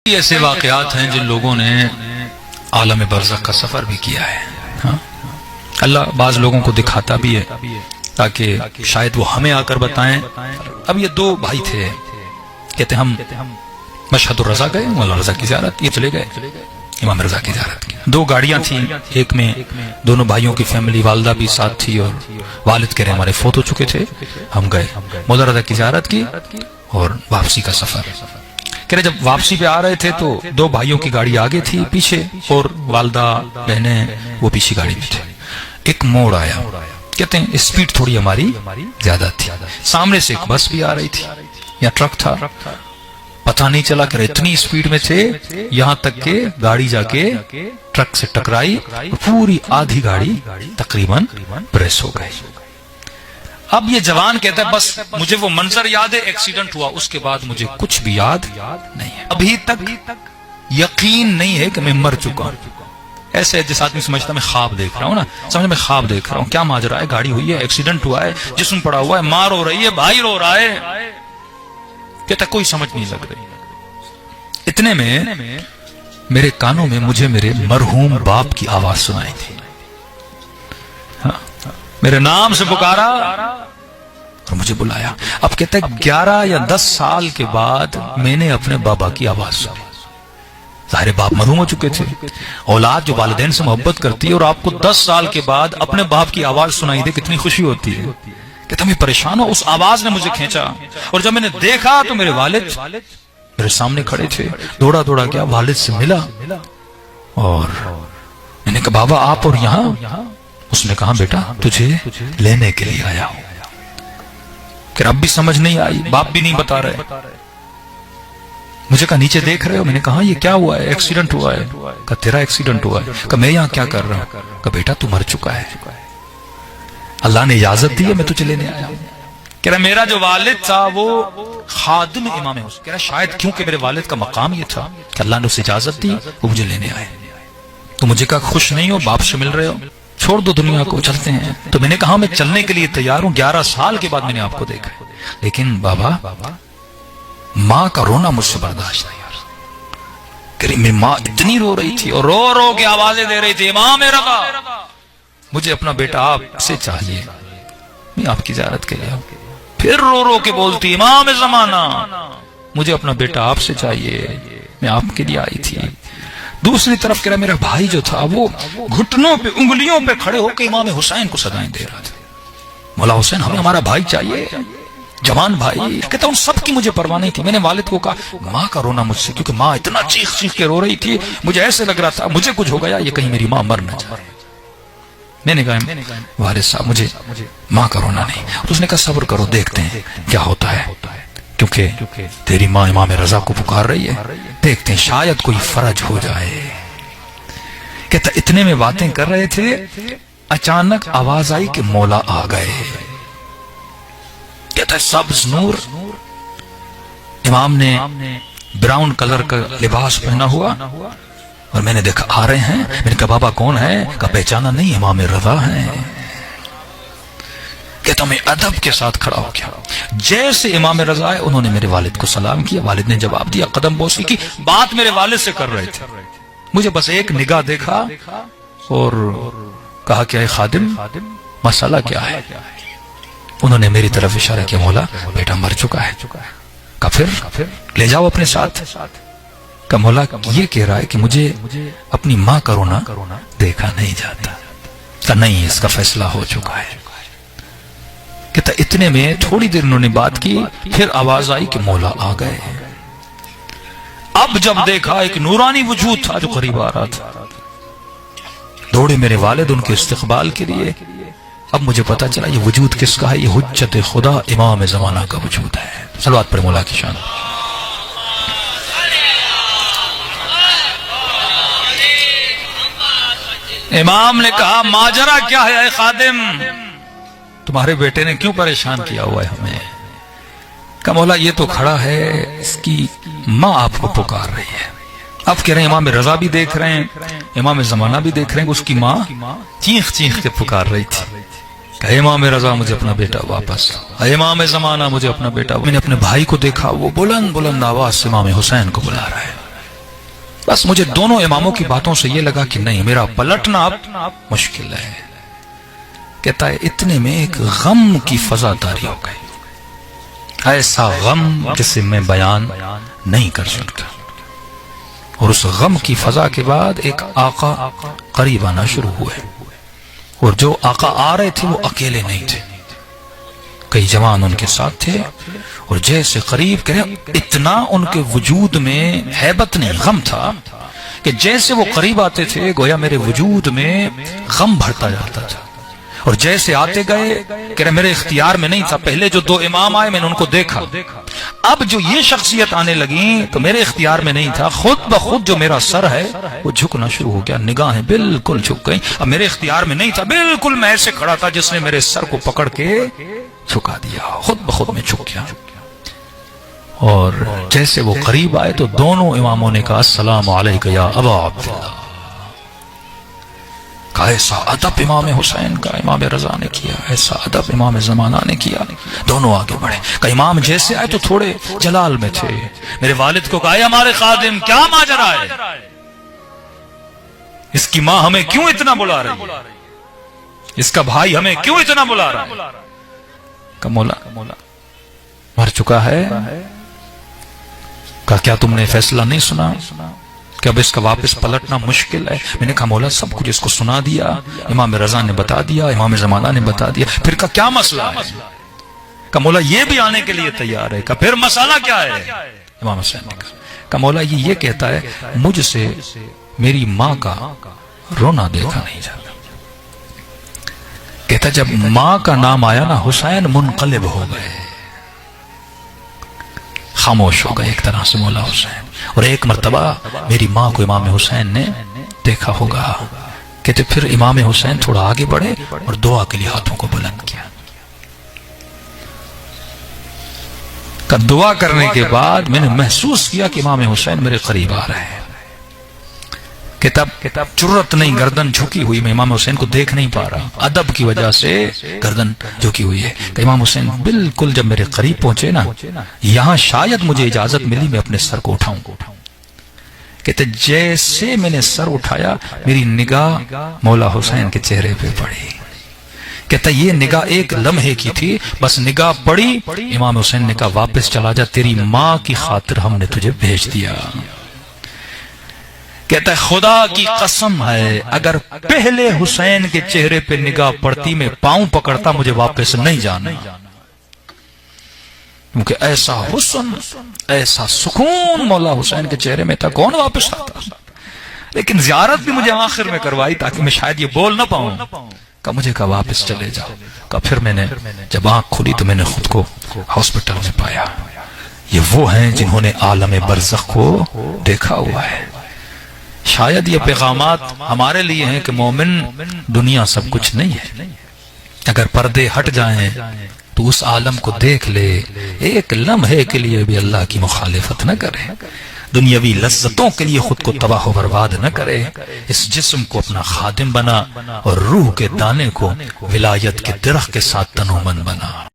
ایسے واقعات ہیں جن لوگوں نے عالم برزخ کا سفر بھی کیا ہے. ہاں اللہ بعض لوگوں کو دکھاتا بھی ہے تاکہ شاید وہ ہمیں آ کر بتائیں. اب یہ دو بھائی تھے، کہتے ہم مشہد الرضا گئے، مولانا رضا کی زیارت، یہ چلے گئے امام رضا کی زیارت کی. دو گاڑیاں تھیں، ایک میں دونوں بھائیوں کی فیملی، والدہ بھی ساتھ تھی اور والد کہہ رہے ہمارے فوت ہو چکے تھے. ہم گئے مولانا رضا کی زیارت کی اور واپسی کا سفر. کہہ رہے جب واپسی پہ آ رہے تھے تو دو بھائیوں کی گاڑی آگے تھی پیچھے، اور والدہ بہنیں وہ پیچھے گاڑی میں تھے. ایک موڑ آیا، کہتے ہیں اسپیڈ تھوڑی ہماری زیادہ تھی، سامنے سے ایک بس بھی آ رہی تھی یا ٹرک تھا، پتہ نہیں چلا کہ اتنی اسپیڈ میں تھے یہاں تک کہ گاڑی جا کے ٹرک سے ٹکرائی اور پوری آدھی گاڑی تقریباً پریس ہو گئی. اب یہ جوان کہتا ہے بس مجھے وہ منظر یاد ہے، ایکسیڈنٹ ہوا، اس کے بعد مجھے کچھ بھی یاد نہیں ہے، ابھی تک یقین نہیں ہے کہ میں مر چکا ہوں. ایسے جس آدمی سمجھتا میں خواب دیکھ رہا ہوں نا، سمجھ میں خواب دیکھ رہا ہوں، کیا ماجرا ہے، گاڑی ہوئی ہے، ایکسیڈنٹ ہوا ہے، جسم پڑا ہوا ہے، مار ہو رہی ہے، بھائی رو رہا ہے. کہتا کوئی سمجھ نہیں لگ رہی. اتنے میں میرے کانوں میں مجھے میرے مرحوم باپ کی آواز سنائی تھی. میرے نام سے پکارا اور مجھے بلایا. اب کہتا ہے 11 یا 10 سال کے بعد میں نے اپنے بابا کی آواز سنی. ظاہر باپ مرحوم ہو چکے تھے. اولاد جو والدین سے محبت کرتی ہے اور آپ کو 10 سال کے بعد اپنے باپ کی آواز سنائی دے کتنی خوشی ہوتی ہے. کہتا میں پریشان ہوں، اس آواز نے مجھے کھینچا اور جب میں نے دیکھا تو میرے والد میرے سامنے کھڑے تھے. دوڑا دوڑا گیا، والد سے ملا اور میں نے کہا بابا آپ اور یہاں؟ اس نے کہا بیٹا تجھے لینے کے لیے آیا ہوں. کہ اب بھی سمجھ نہیں آئی، باپ بھی نہیں بتا رہے. مجھے کہا نیچے دیکھ رہے ہو؟ میں نے کہا یہ کیا ہوا ہے؟ ایکسیڈنٹ ہوا ہے. کہا تیرا ایکسیڈنٹ ہوا ہے؟ کہا میں یہاں کیا کر رہا ہوں؟ کہا بیٹا تو مر چکا ہے، اللہ نے اجازت دی ہے میں تجھے لینے آیا ہوں. کہہ رہا میرا جو والد تھا وہ خادم امام حسین. کہہ رہا شاید کیونکہ میرے والد کا مقام یہ تھا کہ اللہ نے اسے اجازت دی، وہ مجھے لینے آئے. تو مجھے کہا خوش نہیں ہو، باپ سے مل رہے ہو، چھوڑ دو دنیا کو، چلتے ہیں. تو میں نے کہا میں چلنے کے لیے تیار ہوں، 11 سال کے بعد میں نے آپ کو دیکھا، لیکن بابا ماں کا رونا مجھ سے برداشت نہیں. میری ماں اتنی رو رہی تھی اور رو رو کے آوازیں دے رہی تھی امام رضا مجھے اپنا بیٹا آپ سے چاہیے، میں آپ کی زیارت کے لیے آؤں. پھر رو رو کے بولتی امام زمانہ مجھے اپنا بیٹا آپ سے چاہیے، میں آپ کے لیے آئی تھی. دوسری طرف کہہ رہا میرا بھائی جو تھا وہ گھٹنوں پہ انگلیوں پہ کھڑے ہو کے امام حسین کو صدائیں دے رہا تھا، مولا حسین ہمیں ہمارا بھائی چاہیے، جوان بھائی. کہتا ان سب کی مجھے پرواہ نہیں تھی. میں نے والد کو کہا ماں کا رونا مجھ سے، کیونکہ ماں اتنا چیخ چیخ کے رو رہی تھی، مجھے ایسے لگ رہا تھا مجھے کچھ ہو گیا، یہ کہیں میری ماں مر نہ جائے. میں نے کہا والد صاحب مجھے ماں کا رونا نہیں. تو اس نے کہا صبر کرو دیکھتے ہیں کیا ہوتا ہے، کیونکہ تیری ماں امام رضا کو پکار رہی ہے، دیکھتے ہیں شاید کوئی فرج ہو جائے. کہتا اتنے میں باتیں کر رہے تھے، اچانک آواز آئی کہ مولا آ گئے. کہتا ہے سبز نور، امام نے براؤن کلر کا لباس پہنا ہوا اور میں نے دیکھا آ رہے ہیں. میں نے کہا بابا کون ہے؟ کہا پہچانا نہیں، امام رضا ہیں. کہتا میں ادب کے ساتھ کھڑا ہو گیا. جیسے امام رضا آئے انہوں نے میرے والد کو سلام کیا، والد نے جواب دیا، قدم بوسی کی. بات میرے والد سے کر رہے تھے، مجھے بس ایک نگاہ دیکھا اور کہا کہ اے خادم مسئلہ کیا ہے؟ انہوں نے میری طرف اشارہ کیا، مولا بیٹا مر چکا ہے. کہا پھر لے جاؤ اپنے ساتھ. کہا مولا یہ کہہ رہا ہے کہ مجھے اپنی ماں کا رونا دیکھا نہیں جاتا. کہا نہیں اس کا فیصلہ ہو چکا ہے. کہتا اتنے میں تھوڑی دیر انہوں نے بات کی، پھر آواز آئی کہ مولا آ گئے. اب جب دیکھا ایک نورانی وجود تھا جو قریب آ رہا تھا، دوڑے میرے والد ان کے استقبال کے لیے. اب مجھے پتا چلا یہ وجود کس کا ہے، یہ حجت خدا امام زمانہ کا وجود ہے. صلوات پر مولا کی شان. امام نے کہا ماجرا کیا ہے اے خادم، تمہارے بیٹے نے کیوں پریشان کیا ہوا ہے ہمیں؟ کہا مولا یہ تو کھڑا ہے، اس کی ماں آپ کو پکار رہی ہے. اب کہہ رہے ہیں امام رضا بھی دیکھ رہے ہیں، امام زمانہ بھی دیکھ رہے ہیں کہ اس کی ماں چیخ چیخ کے پکار رہی تھی کہ امام رضا مجھے اپنا بیٹا واپس، امام زمانہ مجھے اپنا بیٹا. میں نے اپنے بھائی کو دیکھا، وہ بلند بلند آواز سے امام حسین کو بلا رہا ہے. بس مجھے دونوں اماموں کی باتوں سے یہ لگا کہ نہیں، میرا پلٹنا اب مشکل ہے۔ کہتا ہے اتنے میں ایک غم کی فضا طاری ہو گئی، ایسا غم جسے میں بیان نہیں کر سکتا، اور اس غم کی فضا کے بعد ایک آقا قریب آنا شروع ہوئے، اور جو آقا آ رہے تھے وہ اکیلے نہیں تھے، کئی جوان ان کے ساتھ تھے، اور جیسے قریب کرے اتنا ان کے وجود میں ہیبت نہیں، غم تھا کہ جیسے وہ قریب آتے تھے گویا میرے وجود میں غم بڑھتا جاتا تھا، اور جیسے آتے گئے کہ میرے اختیار میں نہیں تھا، پہلے جو دو امام آئے میں نے ان کو دیکھا، اب جو یہ شخصیت آنے لگیں تو میرے اختیار میں نہیں تھا، خود بخود جو میرا سر ہے وہ جھکنا شروع ہو گیا، نگاہیں بالکل جھک گئیں، اب میرے اختیار میں نہیں تھا، بالکل میں ایسے کھڑا تھا جس نے میرے سر کو پکڑ کے جھکا دیا، خود بخود میں جھک گیا۔ اور جیسے وہ قریب آئے تو دونوں اماموں نے کہا السلام علیکہ یا ابا عبداللہ۔ کا ایسا ادب امام حسین کا امام رضا نے کیا، ایسا ادب امام زمانہ نے کیا، دونوں آگے بڑھے۔ کہ امام جیسے آئے تو تھوڑے جلال میں تھے، میرے والد کو کہا ہمارے خادم کیا ماجرا ہے، اس کی ماں ہمیں کیوں اتنا بلا رہی ہے، اس کا بھائی ہمیں کیوں اتنا بلا رہا ہے؟ کہ مولا مر چکا ہے۔ کہا کیا تم نے فیصلہ نہیں سنا کہ اب اس کا واپس پلٹنا مشکل ہے؟ میں نے کہا مولا سب کچھ اس کو سنا دیا، امام رضا نے بتا دیا، امام زمانہ نے بتا دیا، پھر کا کیا مسئلہ ہے؟ کہ مولا یہ بھی آنے کے لیے تیار ہے۔ کہ پھر مسئلہ کیا ہے؟ امام حسین نے کہا کہ مولا یہ کہتا ہے مجھ سے میری ماں کا رونا دیکھا نہیں جاتا۔ کہتا جب ماں کا نام آیا نا حسین منقلب ہو گئے، خاموش ہو گئے ایک طرح سے مولا حسین۔ اور ایک مرتبہ میری ماں کو امام حسین نے دیکھا ہوگا، کہتے پھر امام حسین تھوڑا آگے بڑھے اور دعا کے لیے ہاتھوں کو بلند کیا۔ کہ دعا کرنے کے بعد میں نے محسوس کیا کہ امام حسین میرے قریب آ رہے ہیں۔ کتاب جرت نہیں، گردن جھکی ہوئی، میں امام حسین کو دیکھ نہیں پا رہا، ادب کی وجہ سے گردن جھکی ہوئی ہے۔ کہ امام حسین بالکل جب میرے قریب پہنچے نا، یہاں شاید مجھے اجازت ملی میں اپنے سر کو اٹھاؤں۔ کہتے جیسے میں نے سر اٹھایا میری نگاہ مولا حسین کے چہرے پہ پڑی۔ کہتا یہ نگاہ ایک لمحے کی تھی، بس نگاہ پڑی، امام حسین نے کہا واپس چلا جا، تیری ماں کی خاطر ہم نے تجھے بھیج دیا۔ کہتا ہے خدا کی قسم ہے اگر پہلے حسین کے چہرے پہ نگاہ پڑتی میں پاؤں پکڑتا، مجھے واپس نہیں جانا، کیونکہ ایسا حسن ایسا سکون مولا حسین کے چہرے میں تھا، کون واپس آتا؟ لیکن زیارت بھی مجھے آخر میں کروائی تاکہ میں شاید یہ بول نہ پاؤں۔ کہ مجھے کہا واپس چلے جاؤ۔ کہ پھر میں نے جب آنکھ کھلی تو میں نے خود کو ہاسپٹل میں پایا۔ یہ وہ ہیں جنہوں نے عالم برزخ کو دیکھا ہوا ہے۔ شاید یہ پیغامات ہمارے لیے ہیں کہ مومن دنیا سب کچھ نہیں ہے، اگر پردے ہٹ جائیں تو اس عالم کو دیکھ لے، ایک لمحے کے لیے بھی اللہ کی مخالفت نہ کرے، دنیاوی لذتوں کے لیے خود کو تباہ و برباد نہ کرے، اس جسم کو اپنا خادم بنا اور روح کے دانے کو ولایت کے درخت کے ساتھ تنومند بنا۔